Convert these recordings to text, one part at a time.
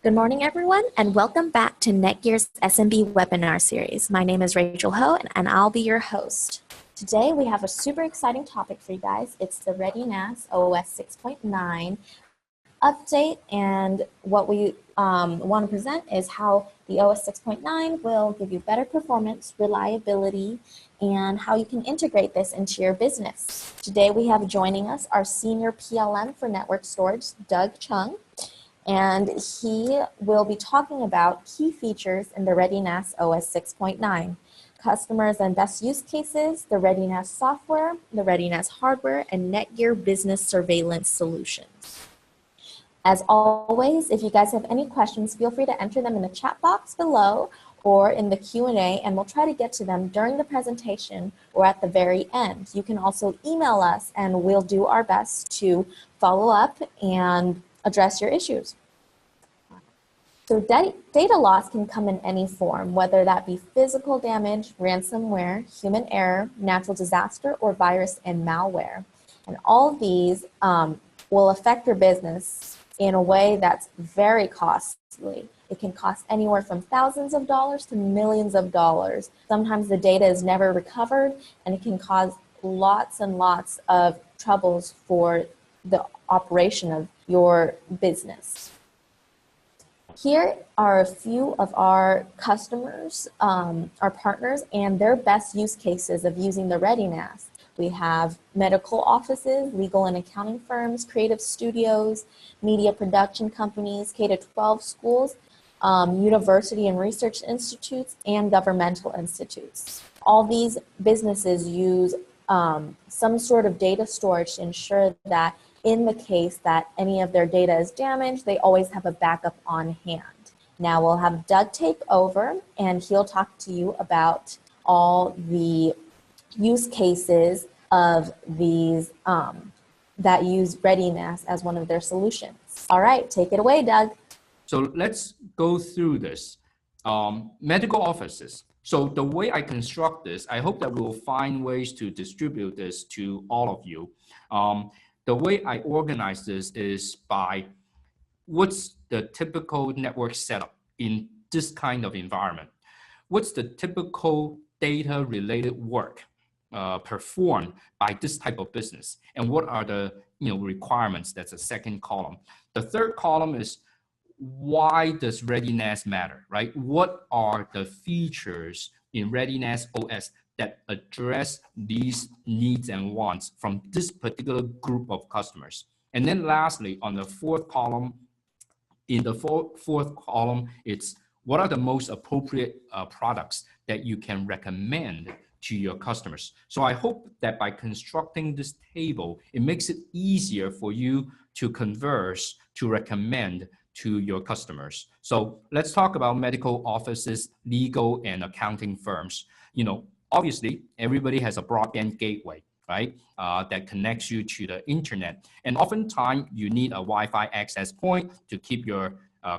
Good morning, everyone, and welcome back to Netgear's SMB webinar series. My name is Rachel Ho, and I'll be your host. Today, we have a super exciting topic for you guys. It's the ReadyNAS OS 6.9 update, and what we want to present is how the OS 6.9 will give you better performance, reliability, and how you can integrate this into your business. Today, we have joining us our Senior PLM for Network Storage, Doug Chung. And he will be talking about key features in the ReadyNAS OS 6.9, customers and best use cases, the ReadyNAS software, the ReadyNAS hardware, and Netgear business surveillance solutions. As always, if you guys have any questions, feel free to enter them in the chat box below or in the Q&A, and we'll try to get to them during the presentation or at the very end. You can also email us, and we'll do our best to follow up and address your issues. So data loss can come in any form, whether that be physical damage, ransomware, human error, natural disaster, or virus and malware. And all of these will affect your business in a way that's very costly. It can cost anywhere from thousands of dollars to millions of dollars. Sometimes the data is never recovered, and it can cause lots and lots of troubles for the operation of your business. Here are a few of our customers, our partners, and their best use cases of using the ReadyNAS. We have medical offices, legal and accounting firms, creative studios, media production companies, K-12 schools, university and research institutes, and governmental institutes. All these businesses use some sort of data storage to ensure that in the case that any of their data is damaged, they always have a backup on hand. Now we'll have Doug take over, and he'll talk to you about all the use cases of these that use ReadyNAS as one of their solutions. All right, take it away, Doug. So let's go through this. Medical offices. So the way I construct this, I hope that we'll find ways to distribute this to all of you. The way I organize this is by what's the typical network setup in this kind of environment? What's the typical data-related work performed by this type of business? And what are the requirements? That's the second column. The third column is why does ReadyNAS matter, right? What are the features in ReadyNAS OS that address these needs and wants from this particular group of customers? And then lastly, on the fourth column, in the fourth column, it's what are the most appropriate products that you can recommend to your customers. So I hope that by constructing this table, it makes it easier for you to converse, to recommend to your customers. So let's talk about medical offices, legal and accounting firms. Obviously, everybody has a broadband gateway, right? That connects you to the internet. And oftentimes, you need a Wi-Fi access point to keep your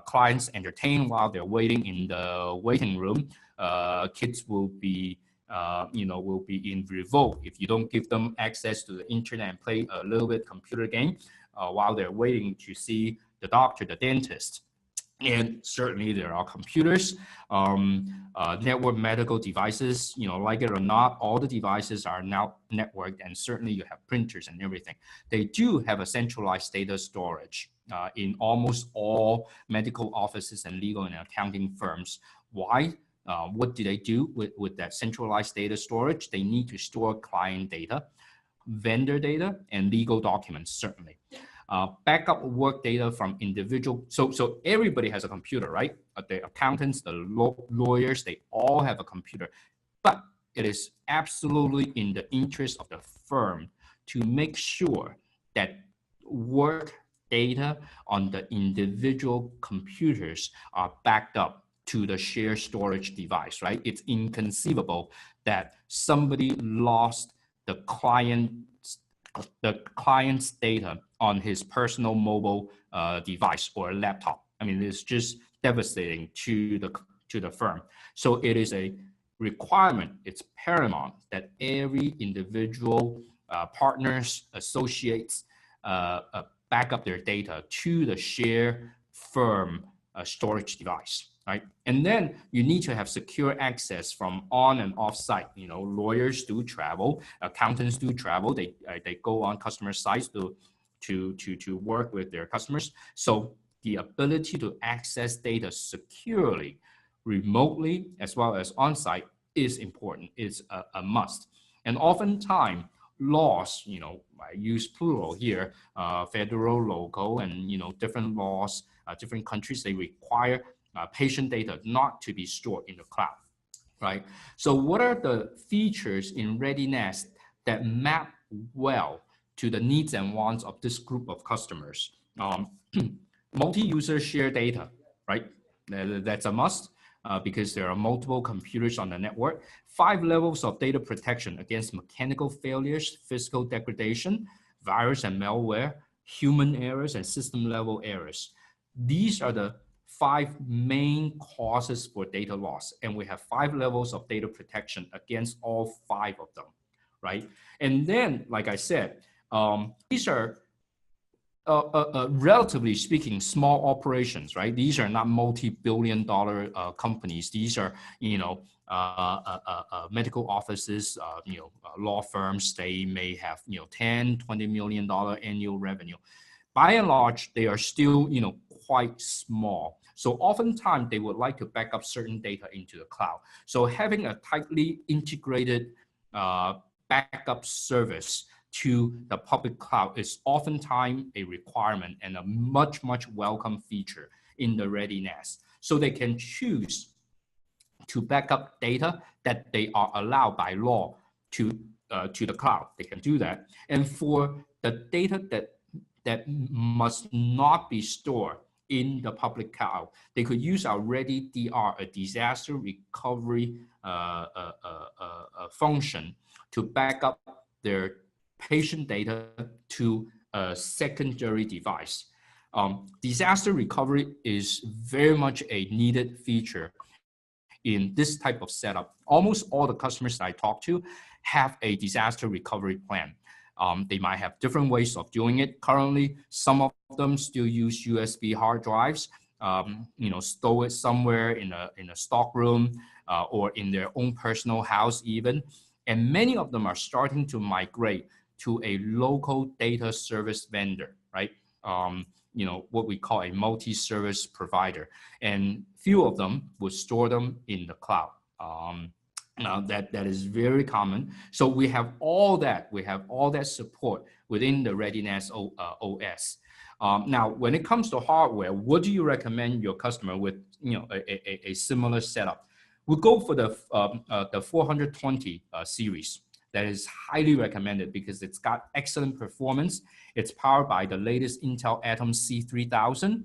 clients entertained while they're waiting in the waiting room. Kids will be in revolt if you don't give them access to the internet and play a little bit computer game while they're waiting to see the doctor, the dentist. And certainly there are computers, network medical devices, like it or not, all the devices are now networked, and certainly you have printers and everything. They do have a centralized data storage in almost all medical offices and legal and accounting firms. Why? What do they do with that centralized data storage? They need to store client data, vendor data, and legal documents, certainly. Backup work data from individual. So everybody has a computer, right? The accountants, the lawyers, they all have a computer. But it is absolutely in the interest of the firm to make sure that work data on the individual computers are backed up to the shared storage device, right? It's inconceivable that somebody lost the client's data on his personal mobile device or laptop. I mean, it's just devastating to the firm. So it is a requirement, it's paramount that every individual partners, associates back up their data to the shared firm storage device, right? And then you need to have secure access from on and off site. Lawyers do travel, accountants do travel. They go on customer sites to work with their customers. So the ability to access data securely, remotely, as well as on site is important. It's a must. And oftentimes, laws, I use plural here, federal, local, and different laws, different countries, they require patient data not to be stored in the cloud, right? So what are the features in ReadyNAS that map well to the needs and wants of this group of customers? Multi-user share data, right? That's a must. Because there are multiple computers on the network. 5 levels of data protection against mechanical failures, physical degradation, virus and malware, human errors, and system level errors. These are the 5 main causes for data loss. And we have 5 levels of data protection against all 5 of them, right? And then, like I said, these are relatively speaking, small operations, right? These are not multi-billion-dollar companies. These are, medical offices, law firms. They may have, $10, $20 million annual revenue. By and large, they are still, quite small. So oftentimes they would like to back up certain data into the cloud. So having a tightly integrated backup service to the public cloud is oftentimes a requirement and a much, much welcome feature in the ReadyNAS. So they can choose to back up data that they are allowed by law to the cloud. They can do that. And for the data that must not be stored in the public cloud, they could use our ReadyDR, a disaster recovery function, to back up their patient data to a secondary device. Disaster recovery is very much a needed feature in this type of setup. Almost all the customers that I talk to have a disaster recovery plan. They might have different ways of doing it. Currently, some of them still use USB hard drives, store it somewhere in a stock room or in their own personal house even. And many of them are starting to migrate to a local data service vendor, right? What we call a multi-service provider. And few of them would store them in the cloud. Now that is very common. So we have all that. We have all that support within the ReadyNAS OS. Now, when it comes to hardware, what do you recommend your customer with a similar setup? We'll go for the 420 series. That is highly recommended because it's got excellent performance. It's powered by the latest Intel Atom C3000.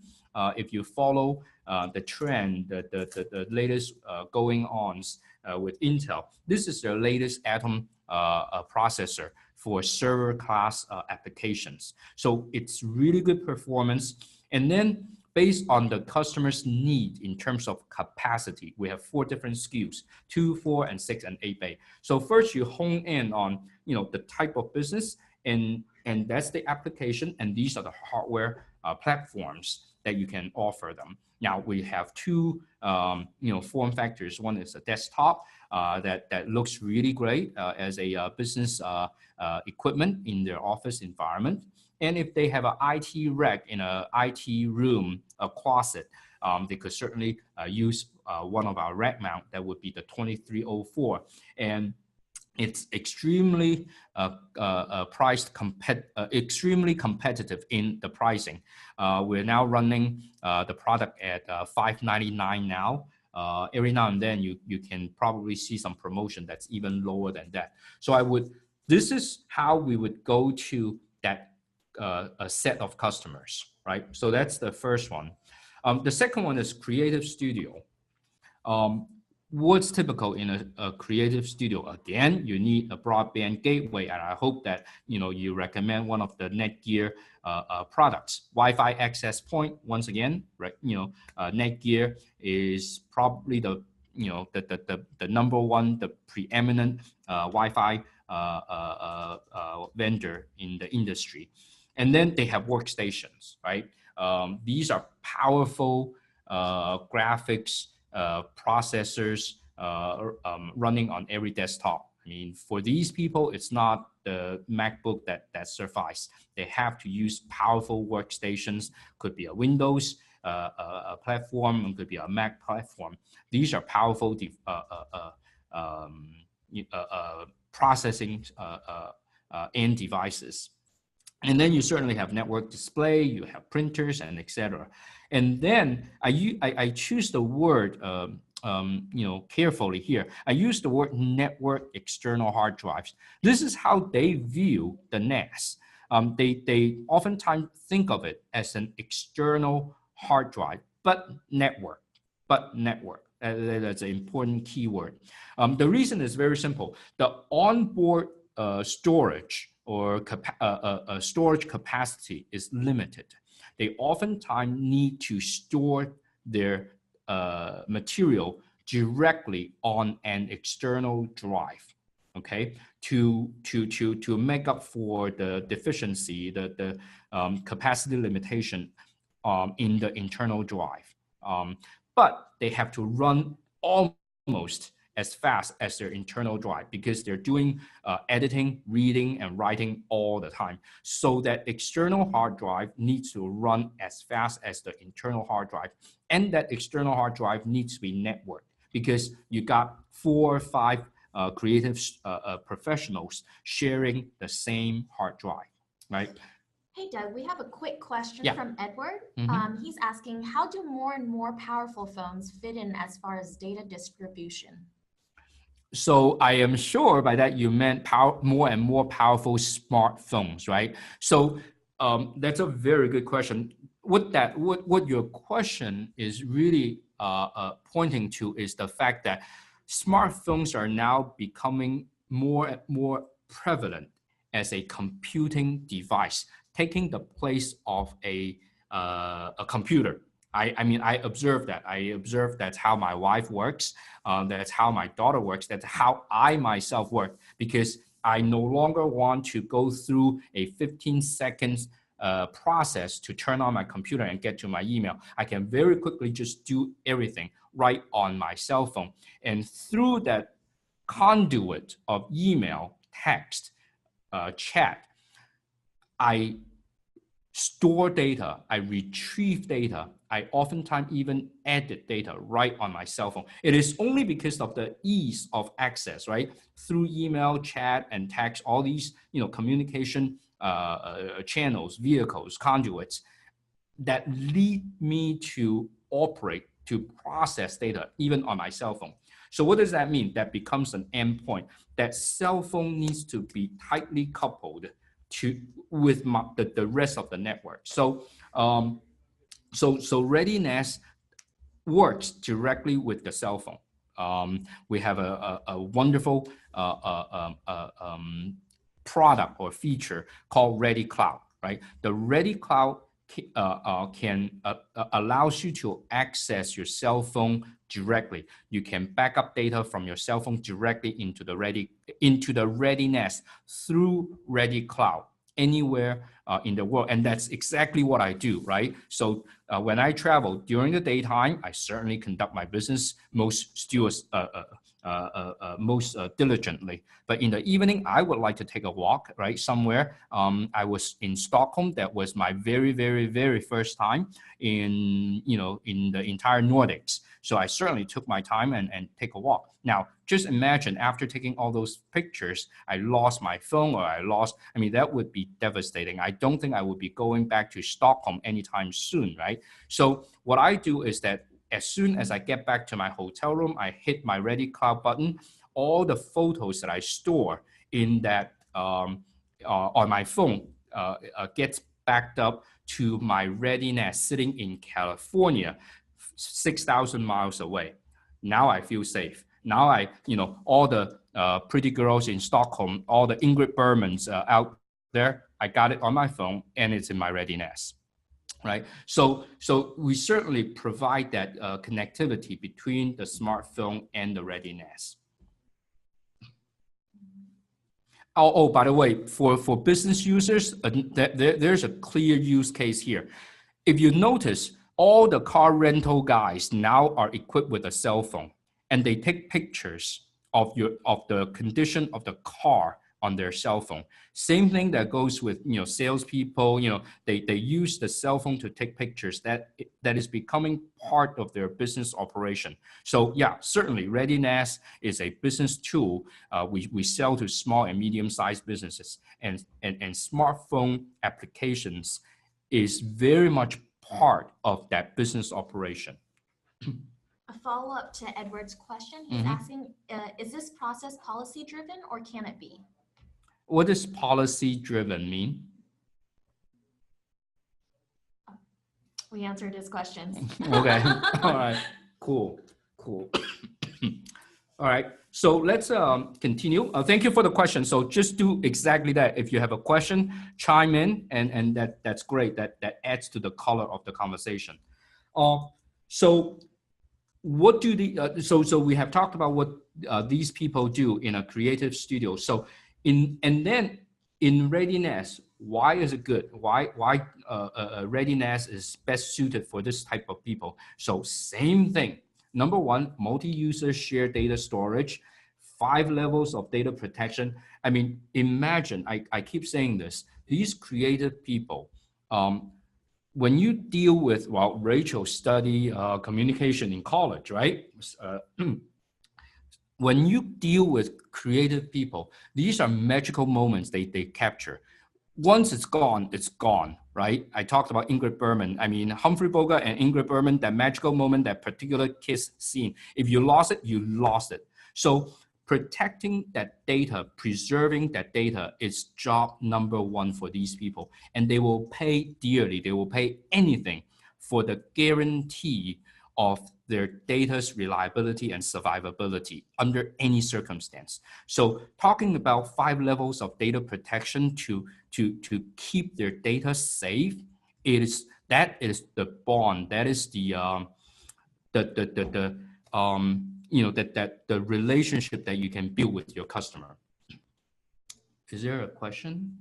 If you follow the trend, the latest going ons with Intel, this is their latest Atom processor for server class applications. So it's really good performance. And then based on the customer's need in terms of capacity, we have 4 different SKUs, 2, 4, and 6, and 8 bay. So first you hone in on the type of business, and that's the application, and these are the hardware platforms that you can offer them. Now we have 2 form factors. One is a desktop that looks really great as a business equipment in their office environment. And if they have an IT rack in an IT room, a closet, they could certainly use one of our rack mount. That would be the 2304. And it's extremely extremely competitive in the pricing. We're now running the product at $599 now. Every now and then you can probably see some promotion that's even lower than that. So this is how we would go to that a set of customers, right? So that's the first one. The second one is Creative Studio. What's typical in a creative studio? Again, you need a broadband gateway, and I hope that you recommend one of the Netgear products. Wi-Fi access point. Once again, right? Netgear is probably the number one, the preeminent Wi-Fi vendor in the industry. And then they have workstations, right? These are powerful graphics, processors running on every desktop. I mean, for these people, it's not the MacBook that suffice. They have to use powerful workstations, could be a Windows a platform, it could be a Mac platform. These are powerful processing end devices. And then you certainly have network display, you have printers, and etc. And then I choose the word carefully here. I use the word network external hard drives. This is how they view the NAS. They oftentimes think of it as an external hard drive, but network. That's an important keyword. The reason is very simple. The onboard storage or storage capacity is limited. They oftentimes need to store their material directly on an external drive, okay, to make up for the deficiency, the capacity limitation in the internal drive. But they have to run almost as fast as their internal drive because they're doing editing, reading, and writing all the time. So that external hard drive needs to run as fast as the internal hard drive. And that external hard drive needs to be networked because you got 4 or 5 creative professionals sharing the same hard drive, right? Hey, Doug, we have a quick question Yeah. from Edward. Mm-hmm. He's asking, how do more and more powerful phones fit in as far as data distribution? So I am sure by that you meant more and more powerful smartphones, right? So that's a very good question. What your question is really pointing to is the fact that smartphones are now becoming more and more prevalent as a computing device, taking the place of a computer. I mean, I observe that. I observe that's how my wife works. That's how my daughter works. That's how I myself work, because I no longer want to go through a 15 seconds process to turn on my computer and get to my email. I can very quickly just do everything right on my cell phone. And through that conduit of email, text, chat, I store data, I retrieve data, I oftentimes even edit data right on my cell phone. It is only because of the ease of access, right? Through email, chat, and text, all these communication channels, vehicles, conduits that lead me to operate, to process data even on my cell phone. So what does that mean? That becomes an endpoint. That cell phone needs to be tightly coupled with the rest of the network. So ReadyNAS works directly with the cell phone. We have a wonderful product or feature called Ready Cloud, right? The Ready Cloud allows you to access your cell phone directly. You can back up data from your cell phone directly into the ReadyNAS through Ready Cloud anywhere in the world. And that's exactly what I do, right? So when I travel during the daytime, I certainly conduct my business most diligently. But in the evening, I would like to take a walk, right, somewhere. I was in Stockholm. That was my very, very, very first time in the entire Nordics. So I certainly took my time and take a walk. Now, just imagine after taking all those pictures, I lost my phone that would be devastating. I don't think I would be going back to Stockholm anytime soon, right? So what I do is that as soon as I get back to my hotel room, I hit my Ready Cloud button. All the photos that I store in that on my phone gets backed up to my ReadyNAS sitting in California, 6,000 miles away. Now I feel safe. Now all the pretty girls in Stockholm, all the Ingrid Bergmans out there, I got it on my phone and it's in my ReadyNAS. Right, so we certainly provide that connectivity between the smartphone and the ReadyNAS. Oh, by the way, for business users, there's a clear use case here. If you notice, All the car rental guys now are equipped with a cell phone, and they take pictures of the condition of the car on their cell phone. Same thing that goes with salespeople. They use the cell phone to take pictures. That is becoming part of their business operation. So yeah, certainly ReadyNAS is a business tool. We sell to small and medium-sized businesses, and smartphone applications is very much part of that business operation. A follow-up to Edward's question, he's asking, is this process policy-driven or can it be? What does policy-driven mean? We answered his questions. Okay, all right, cool. All right, so let's continue. Thank you for the question. So just do exactly that. If you have a question, chime in, and that's great. That adds to the color of the conversation. So what do the so we have talked about what these people do in a creative studio. So and then in ReadyNAS, why is it good? Why ReadyNAS is best suited for this type of people? So same thing. Number one, multi-user shared data storage, 5 levels of data protection. I mean, imagine, I keep saying this, these creative people, when you deal with, well, Rachel studied communication in college, right? When you deal with creative people, these are magical moments they capture. Once it's gone, right? I talked about Ingrid Bergman. I mean, Humphrey Bogart and Ingrid Bergman, that magical moment, that particular kiss scene. If you lost it, you lost it. So protecting that data, preserving that data is job number one for these people. And they will pay dearly, they will pay anything for the guarantee of their data's reliability and survivability under any circumstance. So talking about 5 levels of data protection to keep their data safe, that is the bond, that is the relationship that you can build with your customer. Is there a question?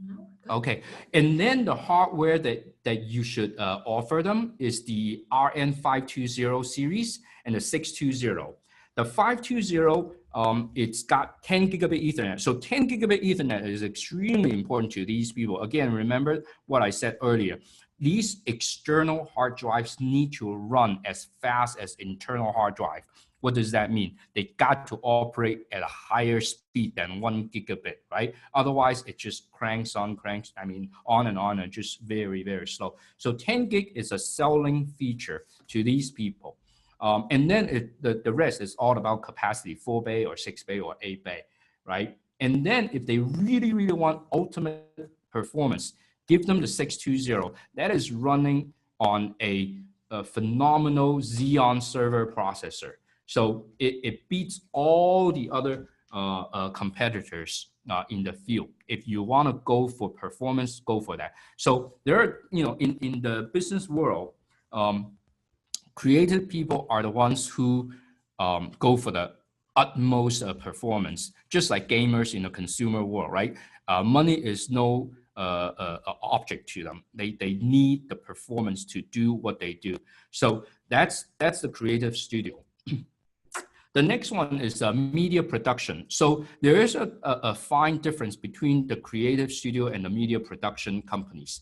No. Okay, and then the hardware that you should offer them is the RN520 series and the 620. The 520, it's got 10 gigabit Ethernet. So 10 gigabit Ethernet is extremely important to these people. Again, remember what I said earlier. These external hard drives need to run as fast as internal hard drive. What does that mean? They got to operate at a higher speed than 1 gigabit, right? Otherwise, it just cranks on, and just very, very slow. So 10 gig is a selling feature to these people. And then the rest is all about capacity, 4 bay or 6 bay or 8 bay, right? And then if they really, really want ultimate performance, give them the 620. That is running on a phenomenal Xeon server processor. So it beats all the other competitors in the field. If you want to go for performance, go for that. So there are, in the business world, creative people are the ones who go for the utmost performance, just like gamers in the consumer world, right? Money is no object to them. They need the performance to do what they do. So that's the creative studio. The next one is media production. So there is a fine difference between the creative studio and the media production companies.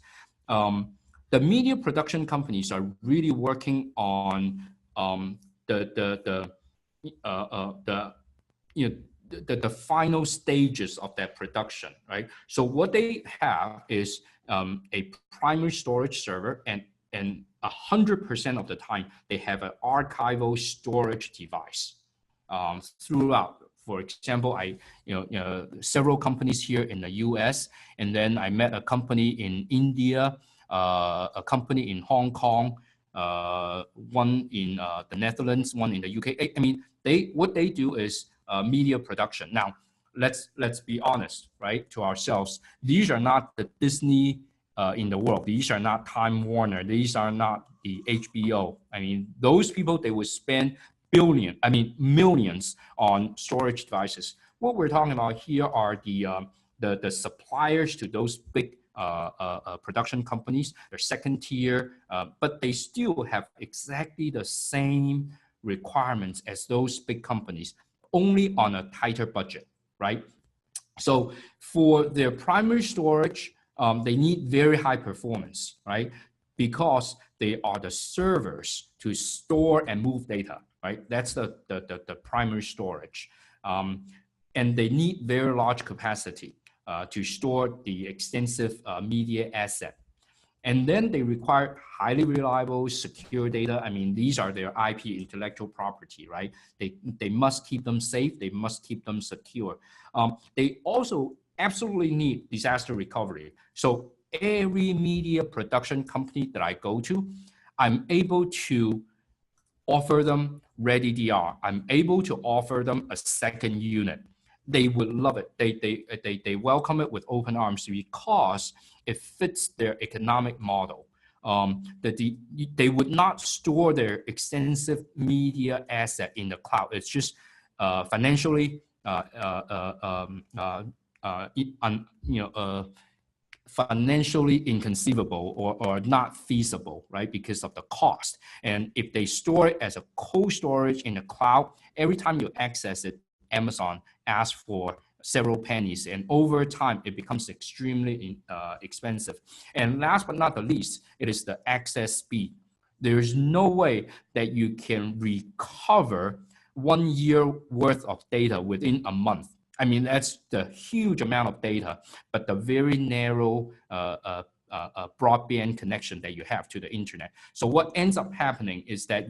The media production companies are really working on the final stages of that production, right? So what they have is a primary storage server, and 100% of the time they have an archival storage device throughout. For example, several companies here in the US, and then I met a company in India, a company in Hong Kong, one in the Netherlands, one in the UK. I mean, what they do is media production. Now, let's be honest, right, to ourselves. These are not the Disney in the world. These are not Time Warner. These are not the HBO. I mean, those people, they would spend millions on storage devices. What we're talking about here are the suppliers to those big production companies. They're second tier, but they still have exactly the same requirements as those big companies, only on a tighter budget, right? So for their primary storage, they need very high performance, right? Because they are the servers to store and move data, right? That's the primary storage. And they need very large capacity to store the extensive media asset. And then they require highly reliable, secure data. I mean, these are their IP, intellectual property, right? They must keep them safe. They must keep them secure. They also absolutely need disaster recovery. So every media production company that I go to, I'm able to offer them ReadyDR. I'm able to offer them a second unit. They would love it. They welcome it with open arms because it fits their economic model. They would not store their extensive media asset in the cloud. It's just financially financially inconceivable or not feasible, right? Because of the cost. And if they store it as a cold storage in the cloud, every time you access it, Amazon asks for several pennies, and over time it becomes extremely expensive. And last but not the least, it is the access speed. There's no way that you can recover 1 year worth of data within a month. I mean, that's the huge amount of data, but the very narrow broadband connection that you have to the internet. So what ends up happening is that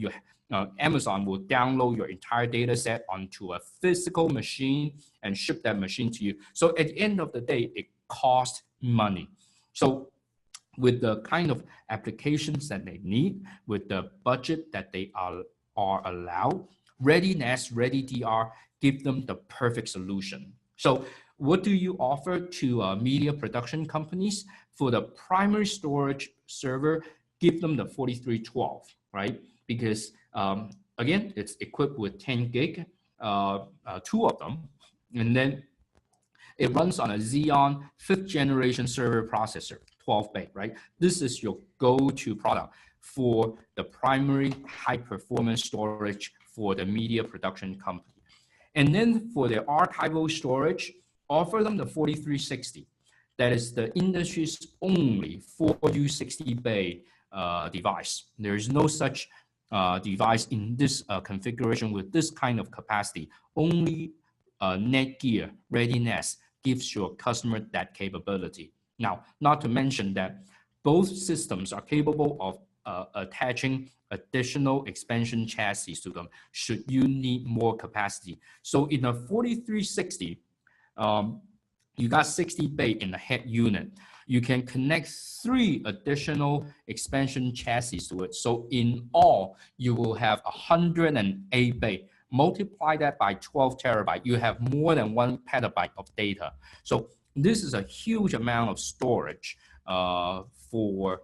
Amazon will download your entire data set onto a physical machine and ship that machine to you. So at the end of the day, it costs money. So with the kind of applications that they need, with the budget that they are allowed, ReadyNAS, ReadyDR give them the perfect solution. So what do you offer to media production companies? For the primary storage server, give them the 4312, right? Because again, it's equipped with 10 gig, two of them, and then it runs on a Xeon 5th generation server processor, 12-bay, right? This is your go-to product for the primary high performance storage for the media production company. And then for their archival storage, offer them the 4360. That is the industry's only 4U60-bay device. There is no such device in this configuration with this kind of capacity. Only Netgear ReadyNAS gives your customer that capability. Now, not to mention that both systems are capable of attaching additional expansion chassis to them should you need more capacity. So in a 4360, you got 60 bay in the head unit. You can connect 3 additional expansion chassis to it. So in all, you will have 108 bay. Multiply that by 12 terabyte, you have more than 1 petabyte of data. So this is a huge amount of storage for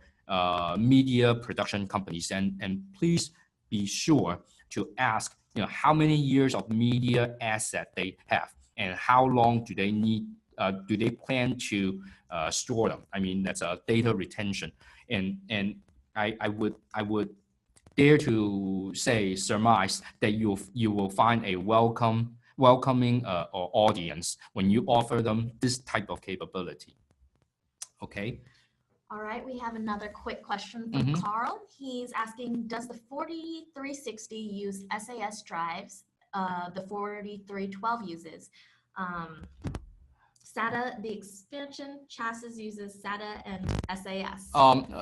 media production companies. And please be sure to ask, how many years of media asset they have and how long do they need, do they plan to store them? I mean, that's a data retention. And I would dare to say, surmise that you will find a welcoming audience when you offer them this type of capability. Okay. All right, we have another quick question from Carl. He's asking, does the 4360 use SAS drives the 4312 uses? SATA, the expansion chassis uses SATA and SAS.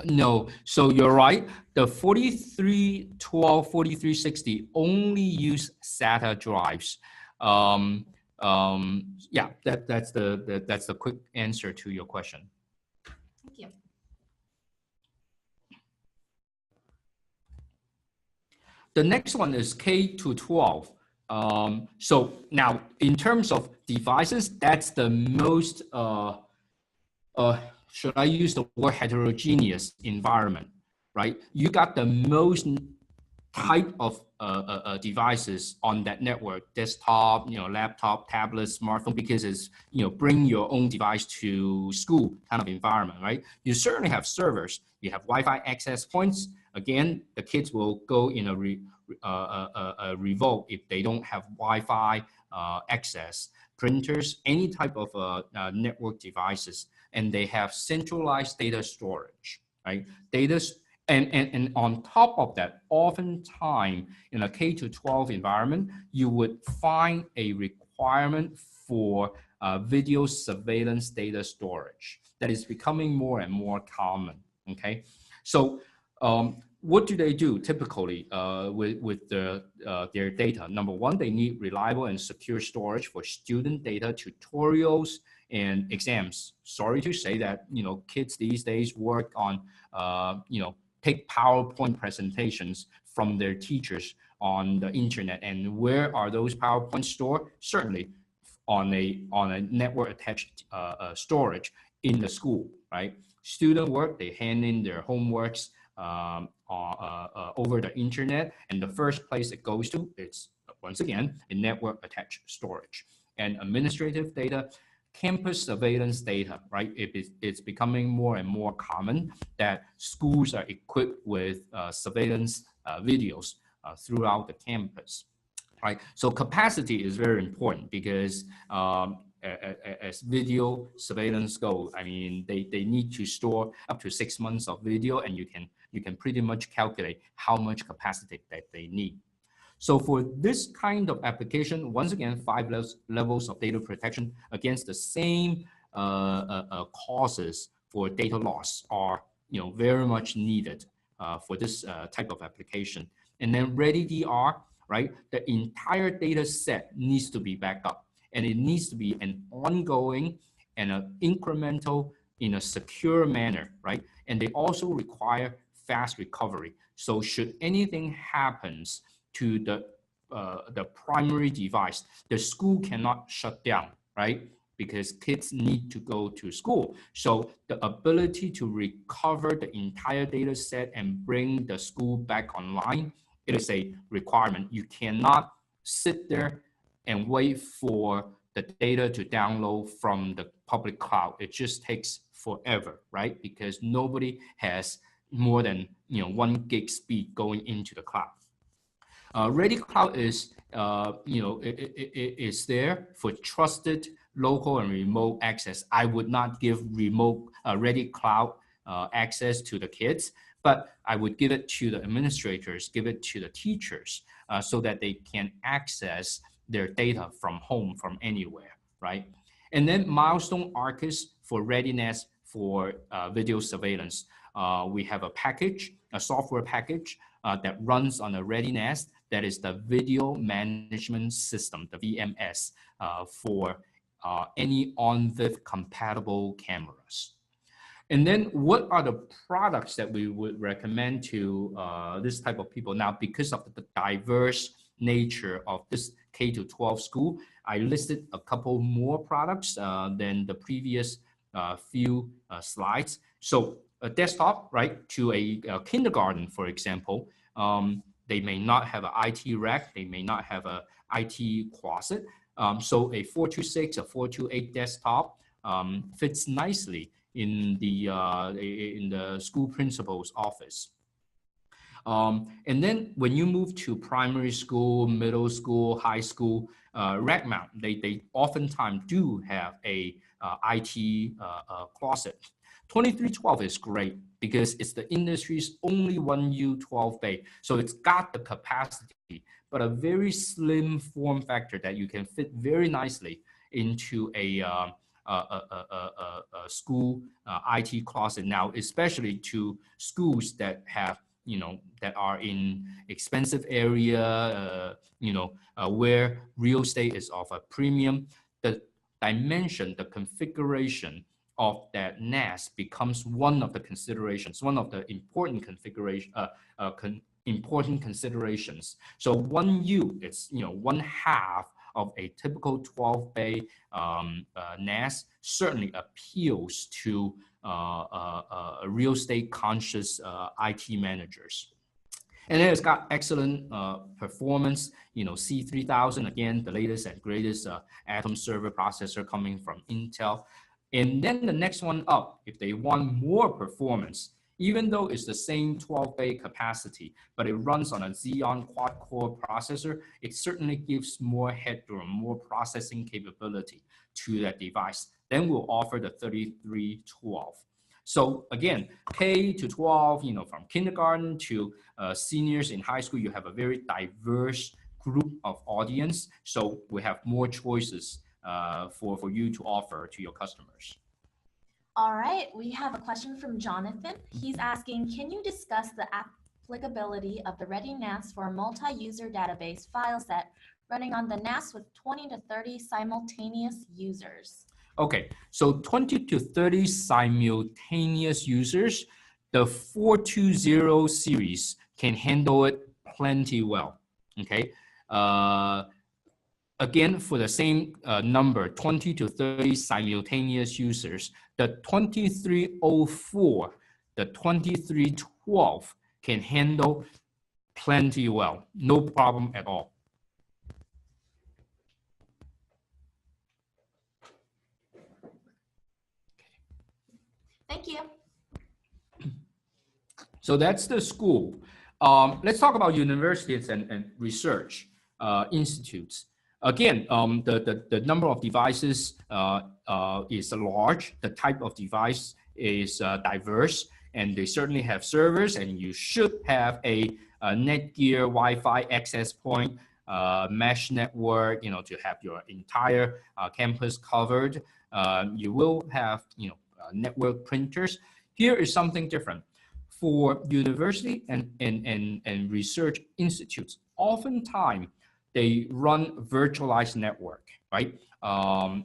No, so you're right. The 4312, 4360 only use SATA drives. Yeah, that's the quick answer to your question. Thank you. The next one is K to 12. So now, in terms of devices, that's the most, should I use the word heterogeneous environment, right? You got the most type of devices on that network, desktop, laptop, tablet, smartphone, because it's, bring your own device to school kind of environment, right? You certainly have servers, you have Wi-Fi access points. Again, the kids will go in a revolt if they don't have Wi-Fi access, printers, any type of network devices, and they have centralized data storage, right? And on top of that, oftentimes in a K-12 environment, you would find a requirement for video surveillance data storage that is becoming more and more common. Okay, so what do they do typically with their data? Number one, they need reliable and secure storage for student data, tutorials, and exams. Sorry to say that kids these days work on take PowerPoint presentations from their teachers on the internet. And where are those PowerPoints stored? Certainly on a network attached storage in the school, right? Student work, they hand in their homeworks over the internet, and the first place it goes to, it's once again a network attached storage. And administrative data, campus surveillance data, right? It's becoming more and more common that schools are equipped with surveillance videos throughout the campus, right? So capacity is very important because as video surveillance goes, I mean, they need to store up to 6 months of video, and you can pretty much calculate how much capacity that they need. So for this kind of application, once again, 5 levels of data protection against the same causes for data loss are very much needed for this type of application. And then ReadyDR, right? The entire data set needs to be backed up, and it needs to be an ongoing and an incremental in a secure manner, right? And they also require fast recovery. So should anything happens to the primary device, the school cannot shut down, right? Because kids need to go to school. So the ability to recover the entire data set and bring the school back online, it is a requirement. You cannot sit there and wait for the data to download from the public cloud. It just takes forever, right? Because nobody has more than 1 gig speed going into the cloud. ReadyCloud is is there for trusted local and remote access. I would not give remote ReadyCloud access to the kids, but I would give it to the administrators, give it to the teachers, so that they can access their data from home, from anywhere, right? And then milestone archives for ReadyNAS for video surveillance. We have a package, a software package that runs on a ReadyNAS, that is the Video Management System, the VMS, for any on-VIF compatible cameras. And then what are the products that we would recommend to this type of people? Now, because of the diverse nature of this K-12 school, I listed a couple more products than the previous few slides. So a desktop, right, to a kindergarten, for example, they may not have an IT rack, they may not have an IT closet. So a 426, a 428 desktop fits nicely in the school principal's office. And then when you move to primary school, middle school, high school, rack mount, they oftentimes do have a IT closet. 2312 is great because it's the industry's only 1U 12 bay. So it's got the capacity, but a very slim form factor that you can fit very nicely into a school IT closet now, especially to schools that have that are in expensive area, where real estate is of a premium. The dimension, the configuration of that NAS becomes one of the considerations, one of the important important considerations. So 1U, it's 1/2 of a typical 12 bay NAS certainly appeals to real estate conscious IT managers. And then it's got excellent performance, C3000, again, the latest and greatest Atom server processor coming from Intel. And then the next one up, if they want more performance, even though it's the same 12-bay capacity, but it runs on a Xeon quad-core processor, it certainly gives more headroom, more processing capability to that device. Then we'll offer the 3312. So again, K to 12, from kindergarten to seniors in high school, you have a very diverse group of audience. So we have more choices for you to offer to your customers. All right, we have a question from Jonathan. He's asking, can you discuss the applicability of the ReadyNAS for a multi-user database file set running on the NAS with 20 to 30 simultaneous users? Okay, so 20 to 30 simultaneous users, the 420 series can handle it plenty well, okay? Again, for the same number, 20 to 30 simultaneous users, the 2304, the 2312 can handle plenty well, no problem at all. Thank you. So that's the school. Let's talk about universities and research institutes. Again, the number of devices is large. The type of device is diverse, and they certainly have servers, and you should have a Netgear Wi-Fi access point, mesh network, to have your entire campus covered. You will have, network printers. Here is something different. For university and research institutes, oftentimes they run virtualized network, right? I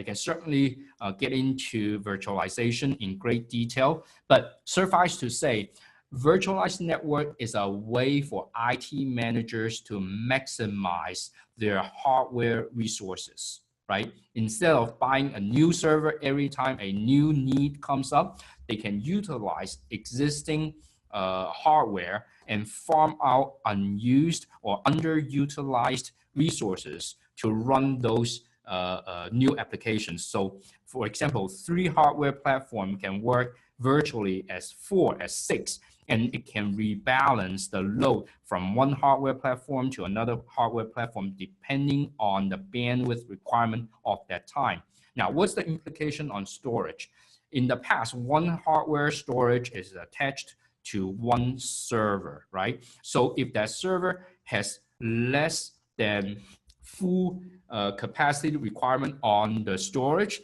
can certainly get into virtualization in great detail, but suffice to say, virtualized network is a way for IT managers to maximize their hardware resources, right? Instead of buying a new server every time a new need comes up, they can utilize existing hardware and farm out unused or underutilized resources to run those new applications. So, for example, 3 hardware platform can work virtually as 4, as 6, and it can rebalance the load from one hardware platform to another hardware platform depending on the bandwidth requirement of that time. Now, what's the implication on storage? In the past, one hardware storage is attached to one server, right? So if that server has less than full capacity requirement on the storage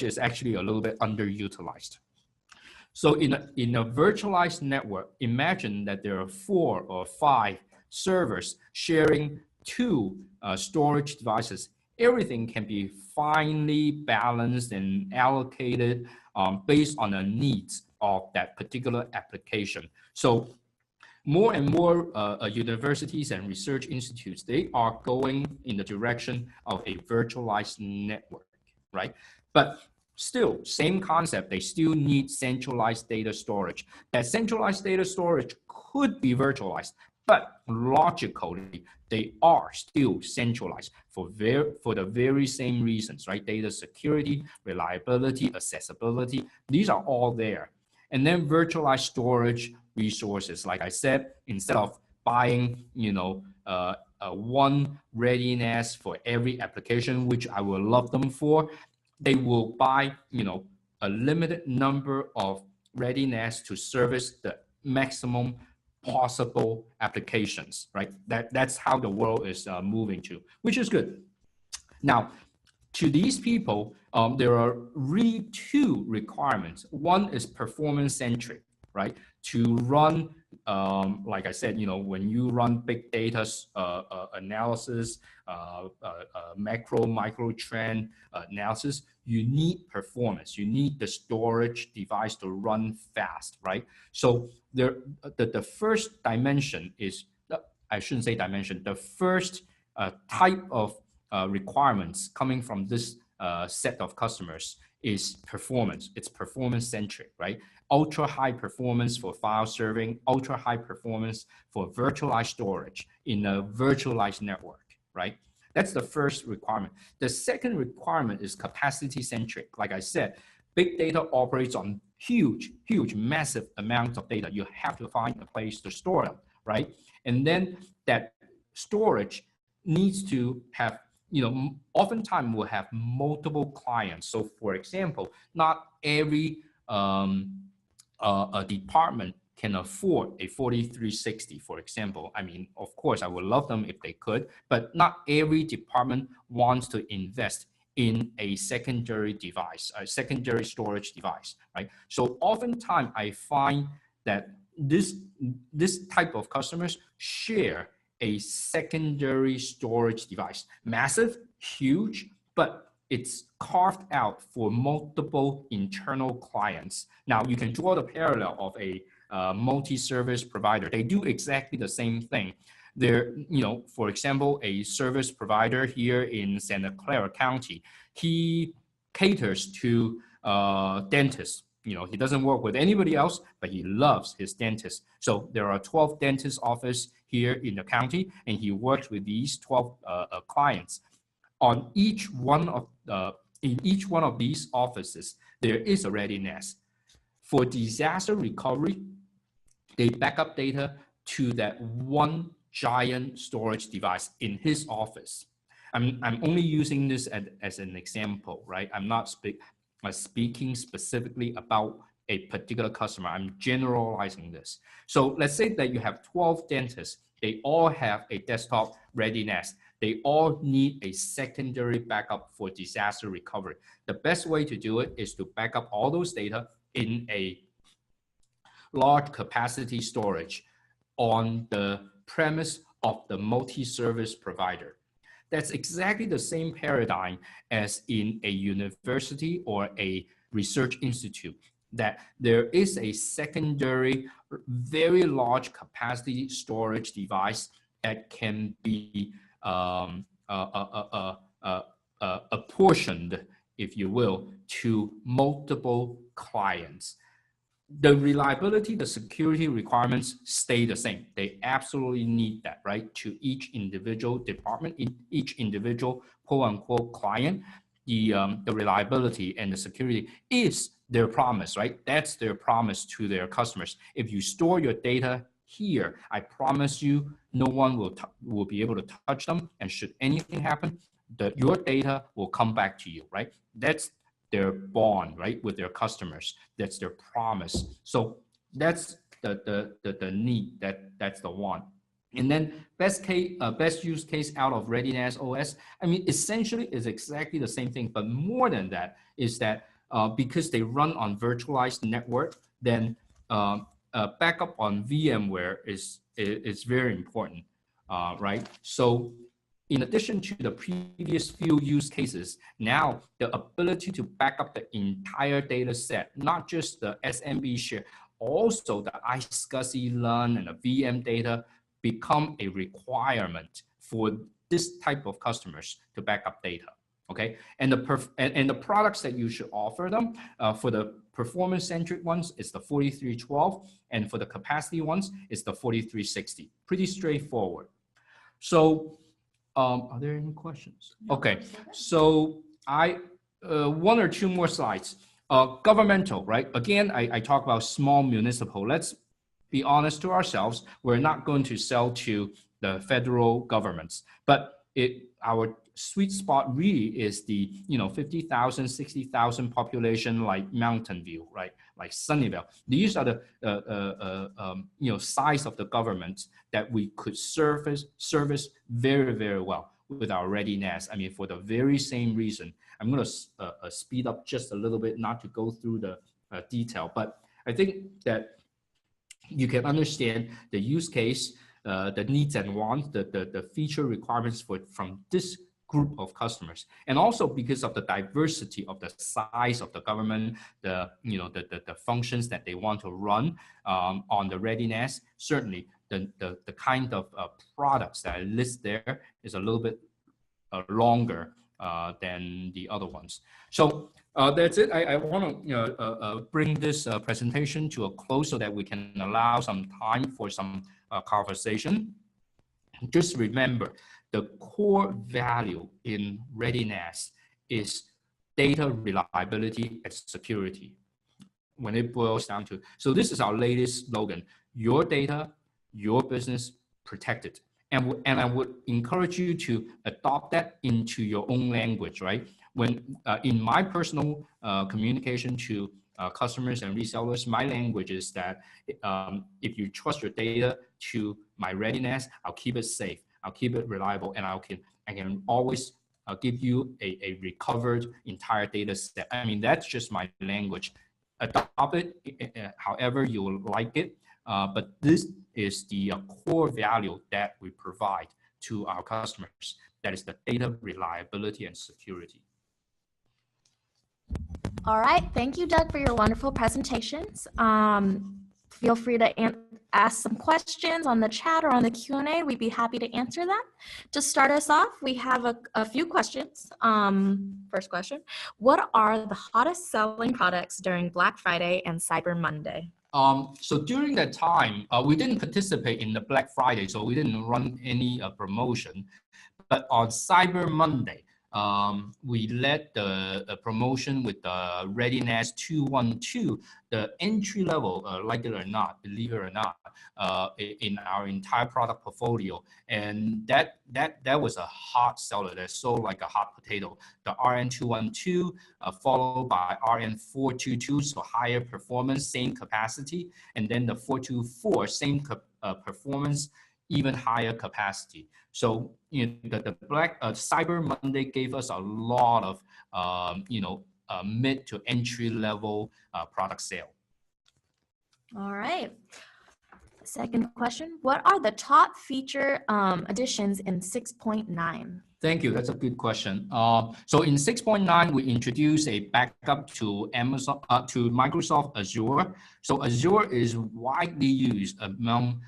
is actually a little bit underutilized. So in a virtualized network, imagine that there are 4 or 5 servers sharing 2 storage devices. Everything can be finely balanced and allocated based on the needs of that particular application. So more and more universities and research institutes, they are going in the direction of a virtualized network, right? But still, same concept, they still need centralized data storage. That centralized data storage could be virtualized, but logically, they are still centralized for the very same reasons, right? Data security, reliability, accessibility, these are all there. And then virtualized storage resources, like I said, instead of buying, one ReadyNAS for every application, which I will love them for, they will buy, a limited number of ReadyNAS to service the maximum possible applications, right? That's how the world is moving to, which is good. Now, to these people, there are really 2 requirements. One is performance centric, right? To run, like I said, when you run big data analysis, macro, micro trend analysis, you need performance. You need the storage device to run fast, right? So the first dimension is, I shouldn't say dimension, the first type of requirements coming from this set of customers is performance. It's performance centric, right? Ultra high performance for file serving, ultra high performance for virtualized storage in a virtualized network, right? That's the first requirement. The second requirement is capacity centric. Like I said, big data operates on huge, massive amounts of data. You have to find a place to store them, right? And then that storage needs to have, oftentimes we'll have multiple clients. So for example, not every a department can afford a 4360, for example. I mean, of course, I would love them if they could, but not every department wants to invest in a secondary device, a secondary storage device, right? So oftentimes I find that this type of customers share a secondary storage device, massive, huge, but it's carved out for multiple internal clients. Now you can draw the parallel of a multi-service provider. They do exactly the same thing. They're, for example, a service provider here in Santa Clara County, he caters to dentists. He doesn't work with anybody else, but he loves his dentist. So there are 12 dentist offices here in the county, and he works with these 12 clients. On each one of in each one of these offices, there is a ReadyNAS. For disaster recovery, they back up data to that one giant storage device in his office. I'm only using this as an example, right? I'm not speaking specifically about a particular customer. I'm generalizing this. So let's say that you have 12 dentists. They all have a desktop ReadyNAS. They all need a secondary backup for disaster recovery. The best way to do it is to back up all those data in a large capacity storage on the premise of the multi-service provider. That's exactly the same paradigm as in a university or a research institute, that there is a secondary, very large capacity storage device that can be apportioned, if you will, to multiple clients. The reliability, the security requirements stay the same. They absolutely need that, right? To each individual department, each individual quote unquote client, the reliability and the security is their promise, right? That's their promise to their customers. If you store your data here, I promise you, no one will be able to touch them. And should anything happen, your data will come back to you, right? That's their bond, right, with their customers. That's their promise. So that's the need. That's the one. And then best use case out of ReadyNAS OS. I mean, essentially is exactly the same thing, but more than that is that because they run on virtualized network, then backup on VMware is very important, right? So in addition to the previous few use cases, now the ability to back up the entire data set, not just the SMB share, also the iSCSI LUN and the VM data become a requirement for this type of customers to back up data. Okay, and the products that you should offer them for the performance-centric ones is the 4312, and for the capacity ones is the 4360. Pretty straightforward. So, are there any questions? Okay, so I one or two more slides. Governmental, right? Again, I talk about small municipal. Let's be honest to ourselves. We're not going to sell to the federal governments, but our sweet spot really is the 50,000, 60,000 population like Mountain View, right? Like Sunnyvale. These are the size of the government that we could service very, very well with our ReadyNAS. I mean, for the very same reason. I'm going to speed up just a little bit, not to go through the detail, but I think that you can understand the use case, the needs and wants, the feature requirements from this group of customers, and also because of the diversity of the size of the government, the functions that they want to run on the ReadyNAS. Certainly, the kind of products that I list there is a little bit longer than the other ones. So that's it. I want to bring this presentation to a close so that we can allow some time for some conversation. Just remember, the core value in ReadyNAS is data reliability and security. When it boils down to, so this is our latest slogan: your data, your business, protected. And I would encourage you to adopt that into your own language, right? When in my personal communication to customers and resellers, my language is that if you trust your data to my ReadyNAS, I'll keep it safe, I'll keep it reliable, and I can always give you a recovered entire data set. I mean, that's just my language. Adopt it however you like it, but this is the core value that we provide to our customers. That is the data reliability and security. All right, thank you, Doug, for your wonderful presentations. Feel free to ask some questions on the chat or on the Q&A. We'd be happy to answer that. To start us off, we have a few questions. First question, what are the hottest selling products during Black Friday and Cyber Monday? So during that time, we didn't participate in the Black Friday, so we didn't run any promotion. But on Cyber Monday, we led the promotion with the ReadyNAS 212, the entry level, like it or not, believe it or not, in our entire product portfolio. And that was a hot seller that sold like a hot potato. The RN212 followed by RN422, so higher performance, same capacity. And then the 424, same performance, even higher capacity. So the Black Cyber Monday gave us a lot of mid to entry level product sale. All right. Second question, what are the top feature additions in 6.9? Thank you. That's a good question. So in 6.9, we introduced a backup to Microsoft Azure. So Azure is widely used among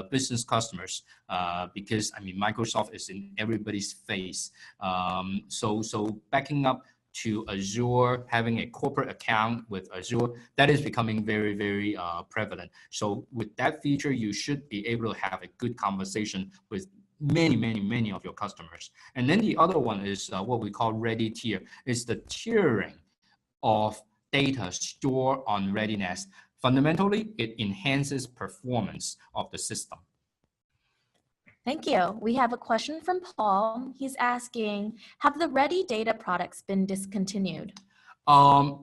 business customers because Microsoft is in everybody's face. So backing up to Azure, having a corporate account with Azure, that is becoming very, very prevalent. So with that feature, you should be able to have a good conversation with many of your customers. And then the other one is what we call Ready Tier. It's the tiering of data stored on ReadyNAS. Fundamentally, it enhances performance of the system. Thank you. We have a question from Paul. He's asking, have the Ready Data products been discontinued?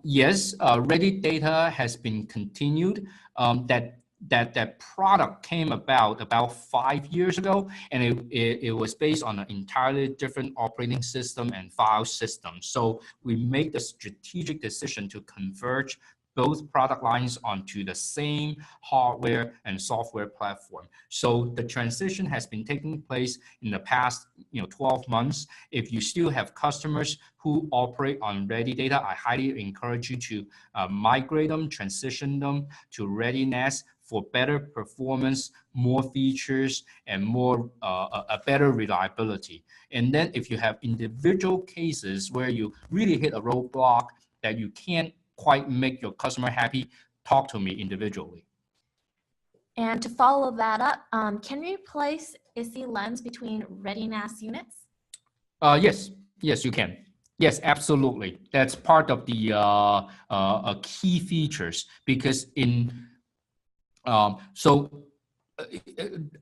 Yes, Ready Data has been continued. That product came about 5 years ago, and it was based on an entirely different operating system and file system. So we made the strategic decision to converge both product lines onto the same hardware and software platform. So the transition has been taking place in the past 12 months. If you still have customers who operate on Ready Data, I highly encourage you to migrate them, transition them to ReadyNAS for better performance, more features, and more a better reliability. And then if you have individual cases where you really hit a roadblock that you can't quite make your customer happy, talk to me individually. And to follow that up, can you replace ISI lens between ReadyNAS units? Yes, you can. Yes, absolutely. That's part of the key features, because in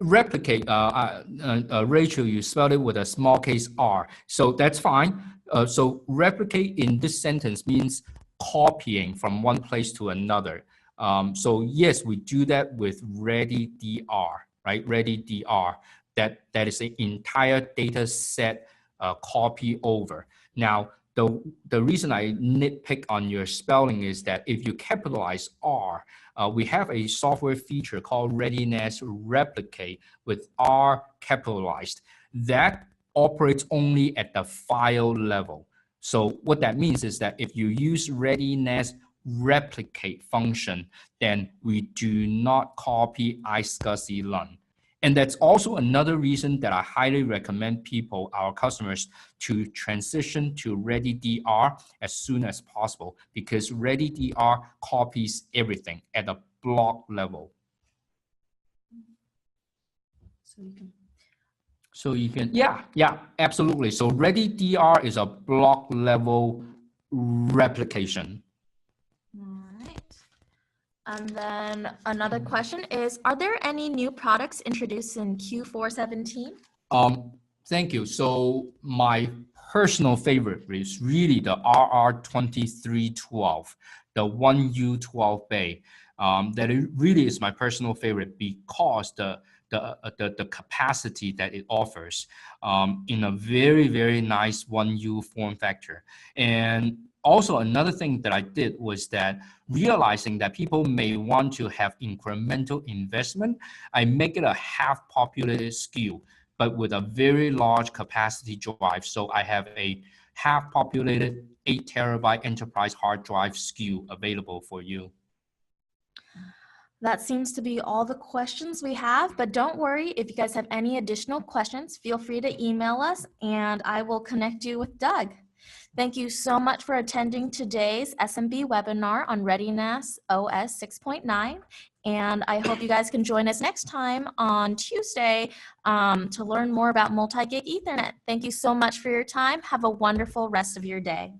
replicate, Rachel, you spelled it with a small case R, so that's fine. So replicate in this sentence means copying from one place to another. So yes, we do that with ReadyDR, right? ReadyDR, that is an entire data set copy over. Now, the reason I nitpick on your spelling is that if you capitalize R, we have a software feature called ReadyNAS Replicate with R capitalized. That operates only at the file level. So what that means is that if you use ReadyNAS Replicate function, then we do not copy iSCSI LUN. And that's also another reason that I highly recommend people, our customers, to transition to ReadyDR as soon as possible, because ReadyDR copies everything at a block level. So you can, yeah, absolutely. So ReadyDR is a block level replication. All right. And then another question is, are there any new products introduced in Q4 17? Thank you. So my personal favorite is really the RR2312, the 1U12 bay. That it really is my personal favorite because the capacity that it offers in a very, very nice 1U form factor. And also another thing that I did was that realizing that people may want to have incremental investment, I make it a half populated SKU, but with a very large capacity drive. So I have a half populated 8 terabyte enterprise hard drive SKU available for you. That seems to be all the questions we have, but don't worry, if you guys have any additional questions, feel free to email us and I will connect you with Doug. Thank you so much for attending today's SMB webinar on ReadyNAS OS 6.9. And I hope you guys can join us next time on Tuesday to learn more about multi-gig Ethernet. Thank you so much for your time. Have a wonderful rest of your day.